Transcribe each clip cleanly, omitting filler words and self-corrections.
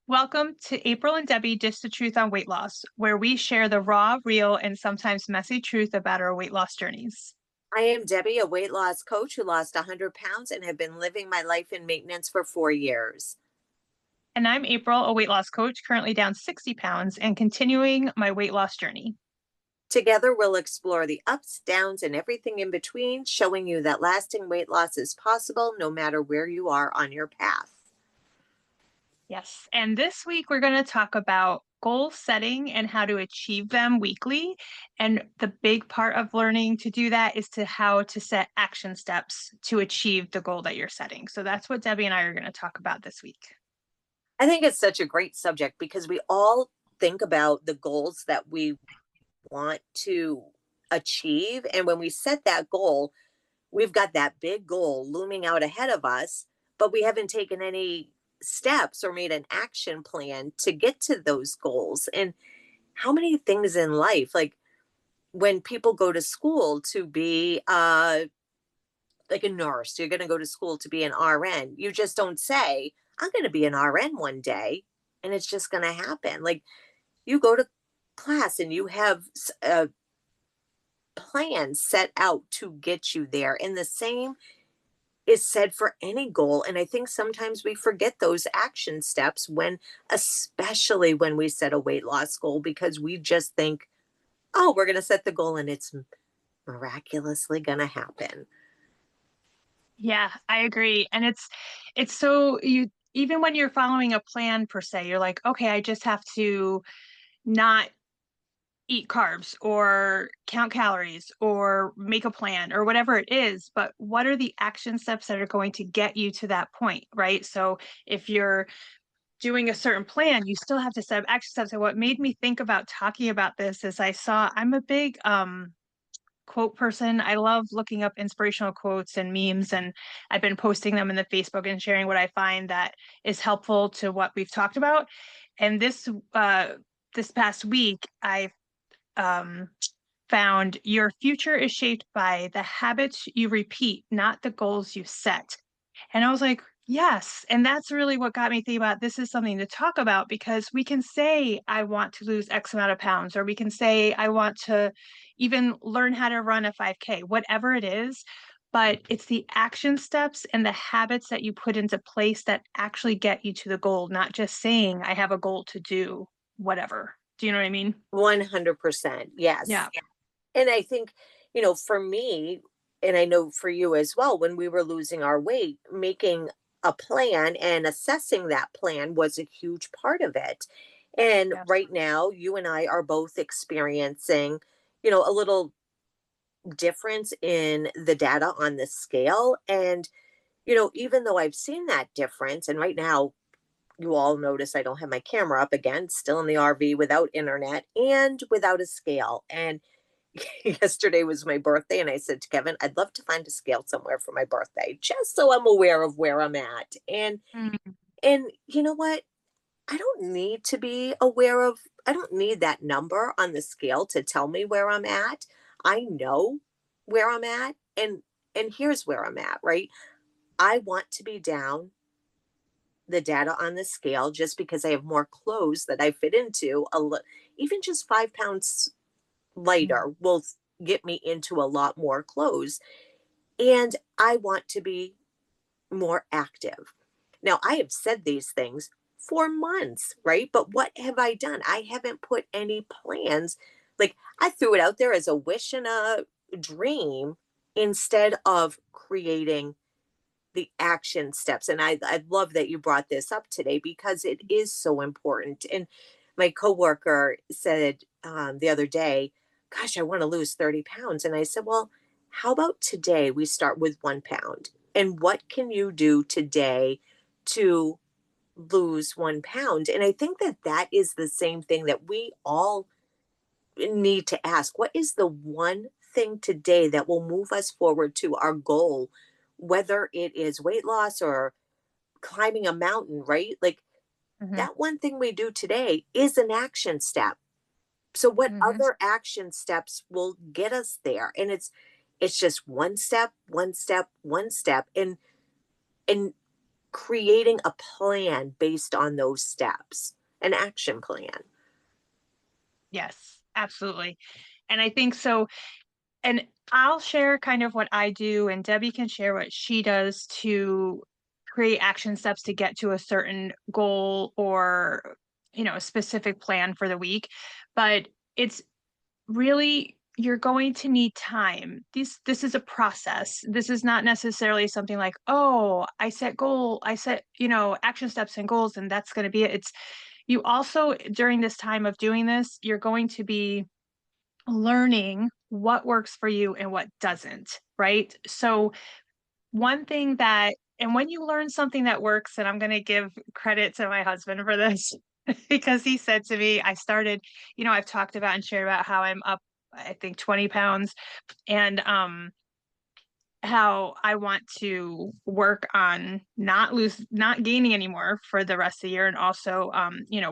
Welcome to April and Debbie Dish the Truth on Weight Loss, where we share the raw, real, and sometimes messy truth about our weight loss journeys. I am Debbie, a weight loss coach who lost 100 pounds and have been living my life in maintenance for 4 years. And I'm April, a weight loss coach, currently down 60 pounds and continuing my weight loss journey. Together, we'll explore the ups, downs, and everything in between, showing you that lasting weight loss is possible no matter where you are on your path. Yes. And this week, we're going to talk about goal setting and how to achieve them weekly. And the big part of learning to do that is to how to set action steps to achieve the goal that you're setting. So that's what Debbie and I are going to talk about this week. I think it's such a great subject because we all think about the goals that we want to achieve. And when we set that goal, we've got that big goal looming out ahead of us, but we haven't taken any steps or made an action plan to get to those goals. And how many things in life, like when people go to school to be like a nurse, you're going to go to school to be an RN. You just don't say, I'm going to be an RN one day and it's just going to happen. Like you go to class and you have a plan set out to get you there. And the same is said for any goal. And I think sometimes we forget those action steps when, especially when we set a weight loss goal, because we just think, oh, we're going to set the goal and it's miraculously going to happen. Yeah, I agree. And it's so you even when you're following a plan per se, you're like, okay, I just have to not eat carbs or count calories or make a plan or whatever it is, but what are the action steps that are going to get you to that point, right? So if you're doing a certain plan, you still have to set up action steps. And what made me think about talking about this is I'm a big quote person. I love looking up inspirational quotes and memes, and I've been posting them in the Facebook and sharing what I find that is helpful to what we've talked about. And this past week, I um, found your future is shaped by the habits you repeat, not the goals you set. And I was like, yes. And that's really what got me thinking about this is something to talk about because we can say, I want to lose X amount of pounds, or we can say, I want to even learn how to run a 5K, whatever it is. But it's the action steps and the habits that you put into place that actually get you to the goal, not just saying, I have a goal to do whatever. Do you know what I mean? 100%. Yes. Yeah. And I think, for me, and I know for you as well, when we were losing our weight, making a plan and assessing that plan was a huge part of it. And Yes. right now, you and I are both experiencing, a little difference in the data on the scale. And, even though I've seen that difference, and right now, you all notice I don't have my camera up again, still in the RV without internet and without a scale. And yesterday was my birthday, and I said to Kevin, I'd love to find a scale somewhere for my birthday, just so I'm aware of where I'm at. Mm. And you know what? I don't need to be I don't need that number on the scale to tell me where I'm at. I know where I'm at, and here's where I'm at, right? I want to be down the data on the scale just because I have more clothes that I fit into. Even just 5 pounds Mm. lighter will get me into a lot more clothes. And I want to be more active. Now, I have said these things for months, right? But what have I done? I haven't put any plans. Like I threw it out there as a wish and a dream instead of creating the action steps. And I love that you brought this up today because it is so important. And my coworker said the other day, gosh, I want to lose 30 pounds. And I said, well, how about today we start with 1 pound? And what can you do today to lose 1 pound? And I think that that is the same thing that we all need to ask. What is the one thing today that will move us forward to our goal, whether it is weight loss or climbing a mountain, right? Like Mhm. that one thing we do today is an action step. So what Mhm. other action steps will get us there? And it's just one step, one step, one step. And creating a plan based on those steps, an action plan. Yes, absolutely. And I think so. And I'll share kind of what I do, and Debbie can share what she does to create action steps to get to a certain goal or, a specific plan for the week. But it's really, you're going to need time. This is a process. This is not necessarily something like, oh, I set, action steps and goals, and that's going to be it. It's you also, during this time of doing this, you're going to be learning what works for you and what doesn't, right? So one thing that, and when you learn something that works, and I'm going to give credit to my husband for this, because he said to me, I started, I've talked about and shared about how I'm up, I think 20 pounds, and how I want to work on not gaining anymore for the rest of the year, and also,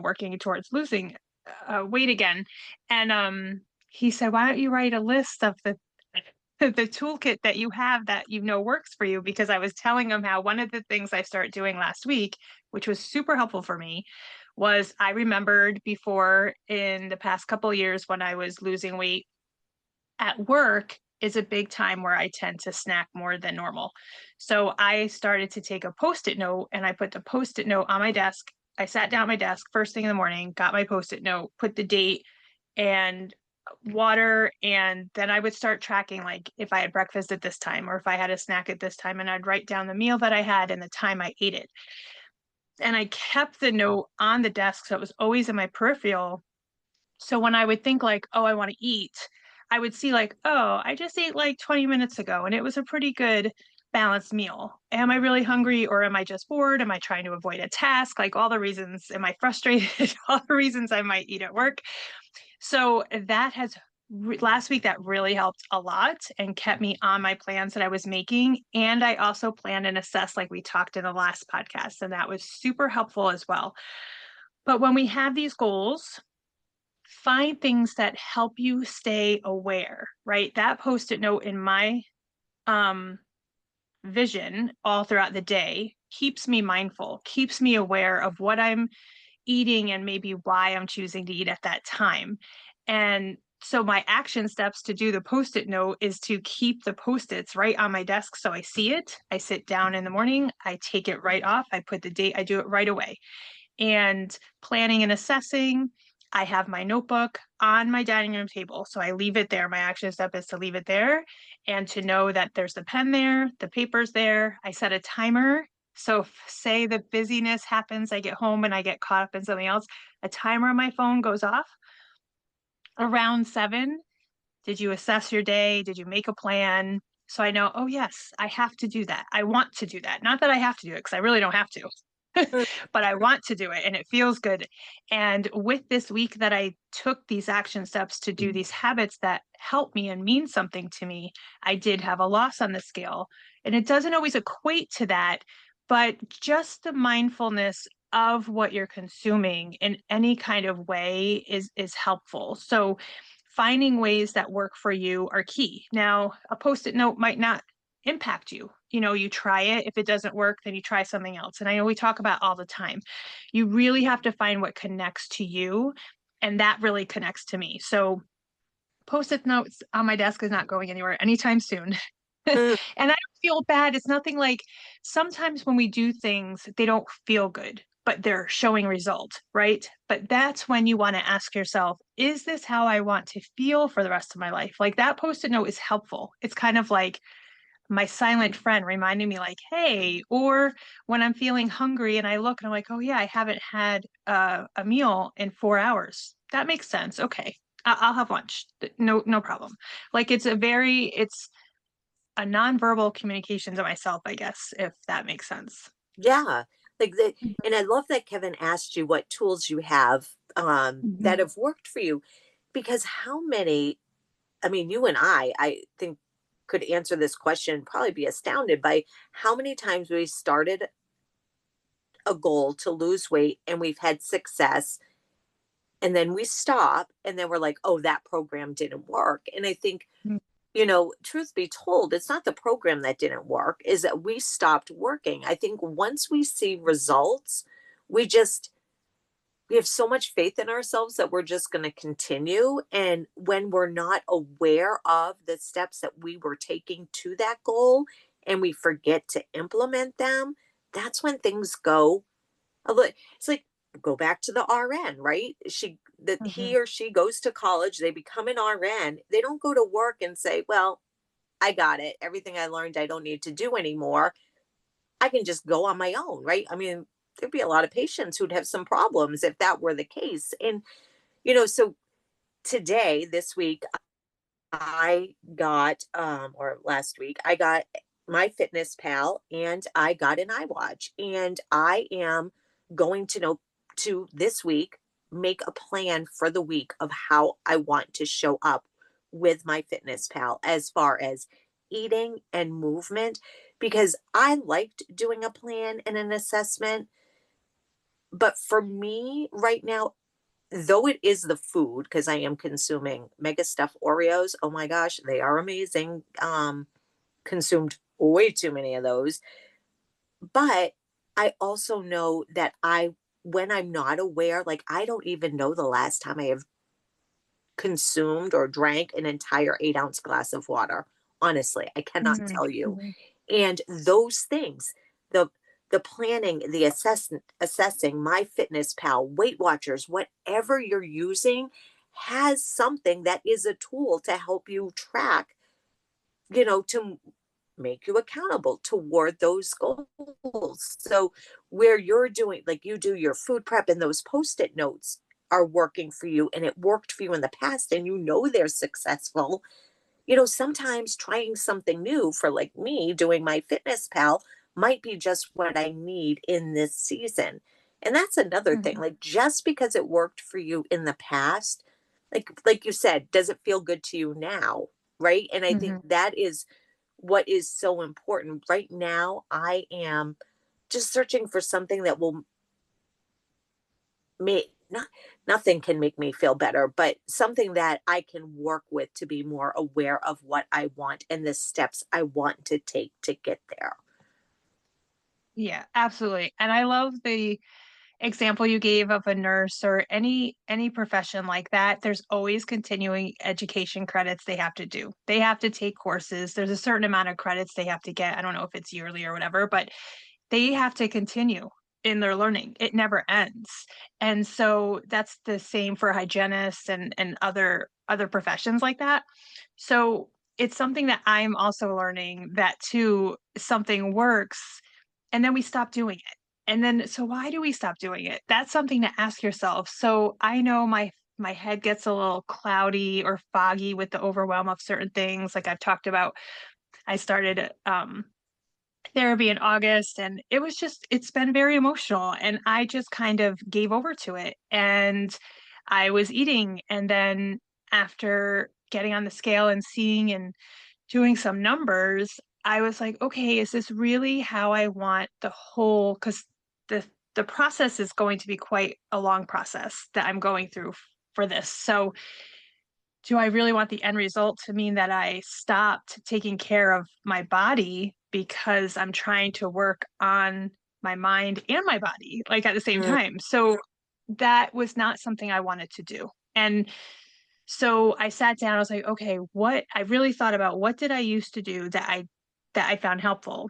working towards losing weight again. And he said, why don't you write a list of the toolkit that you have that works for you? Because I was telling him how one of the things I started doing last week, which was super helpful for me, was I remembered before, in the past couple of years, when I was losing weight at work is a big time where I tend to snack more than normal. So I started to take a Post-it note, and I put the Post-it note on my desk. I sat down at my desk first thing in the morning, got my Post-it note, put the date and water, and then I would start tracking, like if I had breakfast at this time or if I had a snack at this time, and I'd write down the meal that I had and the time I ate it. And I kept the note on the desk, so it was always in my peripheral. So when I would think like, oh, I want to eat, I would see like, oh, I just ate like 20 minutes ago and it was a pretty good balanced meal. Am I really hungry, or am I just bored? Am I trying to avoid a task? Like all the reasons. Am I frustrated? All the reasons I might eat at work. So that has last week, that really helped a lot and kept me on my plans that I was making. And I also planned and assessed, like we talked in the last podcast, and that was super helpful as well. But when we have these goals, find things that help you stay aware, right? That Post-it note in my um, vision all throughout the day keeps me mindful, keeps me aware of what I'm eating and maybe why I'm choosing to eat at that time. And so my action steps to do the Post-it note is to keep the Post-its right on my desk so I see it. I sit down in the morning, I take it right off, I put the date, I do it right away. And planning and assessing, I have my notebook on my dining room table. So I leave it there. My action step is to leave it there and to know that there's the pen there, the paper's there. I set a timer. So if, say the busyness happens, I get home and I get caught up in something else, a timer on my phone goes off around 7. Did you assess your day? Did you make a plan? So I know, oh yes, I have to do that. I want to do that. Not that I have to do it, because I really don't have to. But I want to do it and it feels good. And with this week that I took these action steps to do these habits that help me and mean something to me, I did have a loss on the scale. And it doesn't always equate to that, but just the mindfulness of what you're consuming in any kind of way is helpful. So finding ways that work for you are key. Now, a Post-it note might not impact you. You try it. If it doesn't work, then you try something else. And I know we talk about all the time. You really have to find what connects to you. And that really connects to me. So Post-it notes on my desk is not going anywhere anytime soon. Mm. And I don't feel bad. It's nothing like, sometimes when we do things, they don't feel good, but they're showing result, right? But that's when you want to ask yourself, is this how I want to feel for the rest of my life? Like that Post-it note is helpful. It's kind of like my silent friend reminding me like, hey, or when I'm feeling hungry and I look and I'm like, oh yeah, I haven't had a meal in 4 hours. That makes sense. Okay. I'll have lunch. No problem. Like it's a nonverbal communication to myself, I guess, if that makes sense. Yeah. Like that. And I love that Kevin asked you what tools you have that Mhm. have worked for you, because how many, I mean, you and I think could answer this question, probably be astounded by how many times we started a goal to lose weight and we've had success, and then we stop and then we're like, oh, that program didn't work. And I think truth be told, it's not the program that didn't work, is that we stopped working. I think once we see results, we just, we have so much faith in ourselves that we're just going to continue. And when we're not aware of the steps that we were taking to that goal and we forget to implement them, that's when things go a little, it's like, go back to the RN, right? That Mhm. he or she goes to college, they become an RN. They don't go to work and say, well, I got it. Everything I learned, I don't need to do anymore. I can just go on my own, right? I mean, there'd be a lot of patients who'd have some problems if that were the case. And, so today, this week, I got, or last week, I got my Fitness Pal and I got an iWatch. And I am going to know to this week make a plan for the week of how I want to show up with my Fitness Pal as far as eating and movement, because I liked doing a plan and an assessment. But for me right now, though it is the food, because I am consuming mega stuffed Oreos. Oh my gosh, they are amazing. Consumed way too many of those. But I also know that when I'm not aware, like I don't even know the last time I have consumed or drank an entire 8-ounce glass of water. Honestly, I cannot Mhm. tell you. Mhm. And those things, the the planning, the assessing, my fitness pal, Weight Watchers, whatever you're using has something that is a tool to help you track, to make you accountable toward those goals. So where you're doing, like you do your food prep and those post-it notes are working for you and it worked for you in the past and they're successful. Sometimes trying something new for like me doing my fitness pal might be just what I need in this season. And that's another thing. Mhm. Like just because it worked for you in the past, like you said, does it feel good to you now? Right? And I think Mhm. that is what is so important. Right now, I am just searching for something that will make not nothing can make me feel better, but something that I can work with to be more aware of what I want and the steps I want to take to get there. Yeah, absolutely. And I love the example you gave of a nurse or any profession like that. There's always continuing education credits they have to do. They have to take courses. There's a certain amount of credits they have to get. I don't know if it's yearly or whatever, but they have to continue in their learning. It never ends. And so that's the same for hygienists and other professions like that. So it's something that I'm also learning that too something works and then we stop doing it. And then so why do we stop doing it? That's something to ask yourself. So I know my head gets a little cloudy or foggy with the overwhelm of certain things. Like I've talked about, I started therapy in August and it's been very emotional and I just kind of gave over to it. And I was eating and then after getting on the scale and seeing and doing some numbers, I was like, okay, is this really how I want the whole cuz the the process is going to be quite a long process that I'm going through for this. So do I really want the end result to mean that I stopped taking care of my body because I'm trying to work on my mind and my body, like, at the same Mm, time? So, that was not something I wanted to do, and so I sat down, I was like, "Okay, what" I really thought about what did I used to do that I found helpful?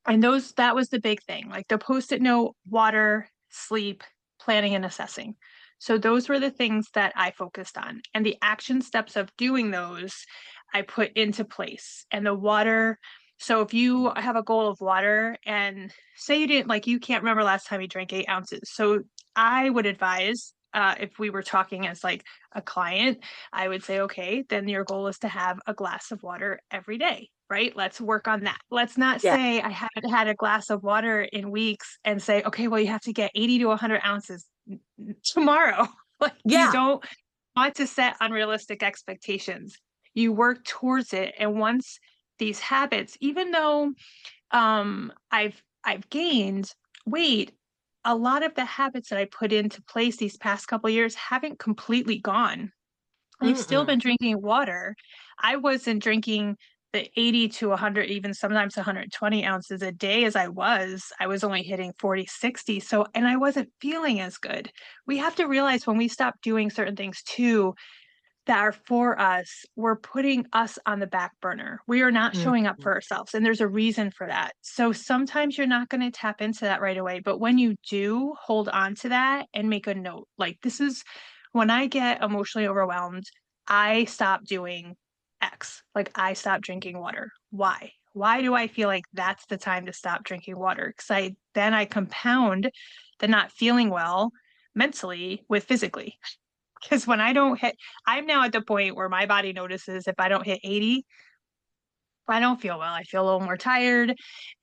And those that was the big thing, like the Post-it note, water, sleep, planning, and assessing. So those were the things that I focused on, and the action steps of doing those, I put into place. And the water so if you have a goal of water and say you didn't like, you can't remember last time you drank 8 ounces. So I would advise, if we were talking as like a client, I would say, okay, then your goal is to have a glass of water every day, right? Let's work on that. Let's not yeah. say I haven't had a glass of water in weeks and say, okay, well, you have to get 80 to 100 ounces tomorrow. Like you Yeah. don't want to set unrealistic expectations. You work towards it. And once these habits, even though I've gained weight, a lot of the habits that I put into place these past couple years haven't completely gone. I've still Mm-mm. been drinking water. I wasn't drinking the 80 to 100, even sometimes 120 ounces a day as I was. I was only hitting 40, 60. So, and I wasn't feeling as good. We have to realize when we stop doing certain things too, that are for us, we're putting us on the back burner. We are not showing up Mm-mm. for ourselves. And there's a reason for that. So sometimes you're not going to tap into that right away. But when you do, hold on to that and make a note. Like, this is when I get emotionally overwhelmed, I stop doing X. Like, I stop drinking water. Why? Why do I feel like that's the time to stop drinking water? Because I compound the not feeling well mentally with physically. Because when I don't hit, I'm now at the point where my body notices if I don't hit 80, I don't feel well. I feel a little more tired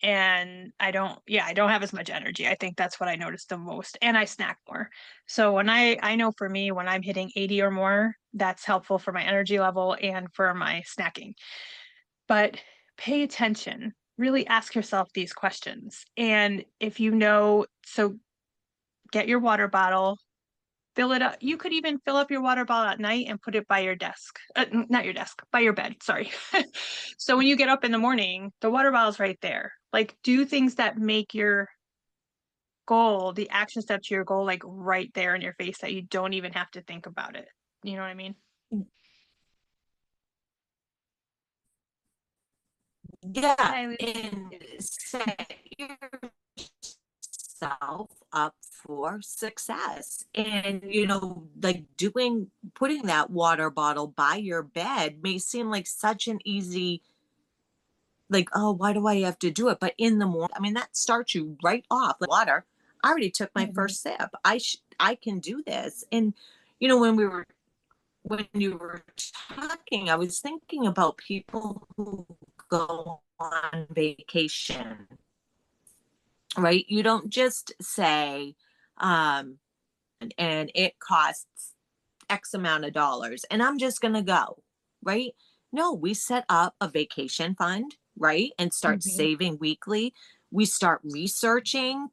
and I don't have as much energy. I think that's what I noticed the most. And I snack more. So when I know for me, when I'm hitting 80 or more, that's helpful for my energy level and for my snacking. But pay attention, really ask yourself these questions. And if you know, so get your water bottle, fill it up. You could even fill up your water bottle at night and put it by your desk. Not your desk, by your bed. Sorry. So when you get up in the morning, the water bottle's right there. Like, do things that make your goal, the action step to your goal, like right there in your face that you don't even have to think about it. You know what I mean? Yeah, Hi, and set yourself up for success. And, like putting that water bottle by your bed may seem like such an easy, like, oh, why do I have to do it? But in the morning, I mean, that starts you right off. Like, water. I already took my Mhm. first sip. I can do this. And, when you were talking, I was thinking about people who go on vacation, right? You don't just say, um, and it costs X amount of dollars, and I'm just going to go, right? No, we set up a vacation fund, right? And start Mhm. saving weekly. We start researching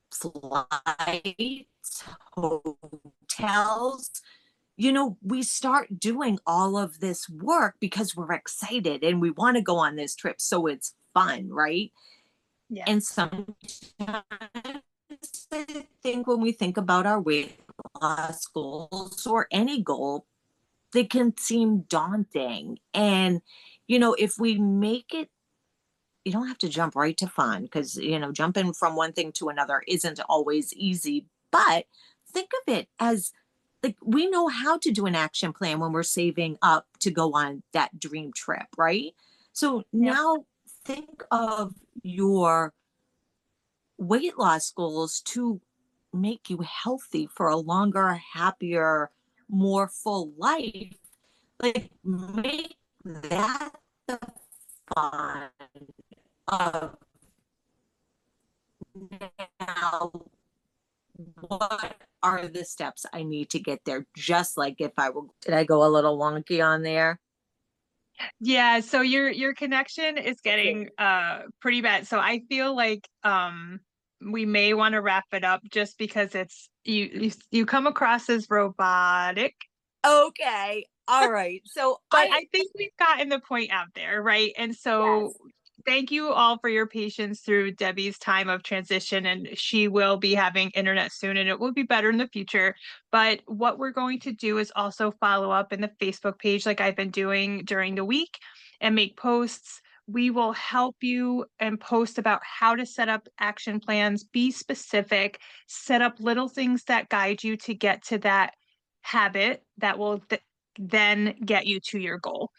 flights, hotels. We start doing all of this work because we're excited and we want to go on this trip. So it's fun, right? Yeah. And sometimes I think when we think about our weight loss goals or any goal, they can seem daunting. And, if we make it, you don't have to jump right to fun because, jumping from one thing to another isn't always easy. But think of it as like we know how to do an action plan when we're saving up to go on that dream trip, right? So Yep. now think of your weight loss goals to make you healthy for a longer, happier, more full life. Like, make that the fun of now. What are the steps I need to get there? Just like if I were, did I go a little wonky on there? Yeah, so your connection is Okay. getting pretty bad. So I feel like we may want to wrap it up just because it's you come across as robotic, Okay. All right. So but I think we've gotten the point out there, right? And so yes. thank you all for your patience through Debbie's time of transition, and she will be having internet soon and it will be better in the future. But what we're going to do is also follow up in the Facebook page like I've been doing during the week and make posts. We will help you and post about how to set up action plans, be specific, set up little things that guide you to get to that habit that will then get you to your goal.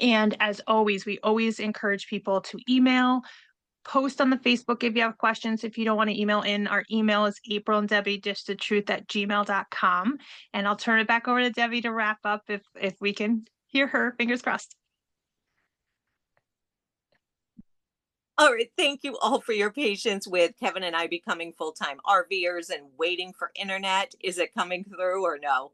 And as always, we always encourage people to email, post on the Facebook if you have questions. If you don't want to email in, our email is April and Debbie dishthetruth@gmail.com. And I'll turn it back over to Debbie to wrap up if we can hear her. Fingers crossed. All right. Thank you all for your patience with Kevin and I becoming full time RVers and waiting for internet. Is it coming through or no?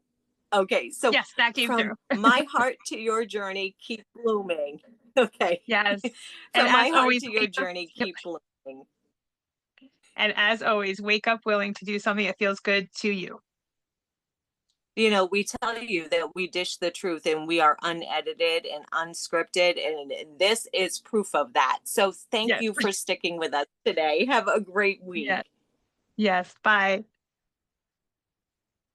Okay. So, Yes, that came through. from my heart to your journey, keep blooming. Okay. Yes. And From my as heart always, to your wake up. journey, Yep. keep blooming. And as always, wake up willing to do something that feels good to you. we tell you that we dish the truth and we are unedited and unscripted, and this is proof of that. So thank Yes. you for sticking with us today. Have a great Yeah. week. Yes. Bye.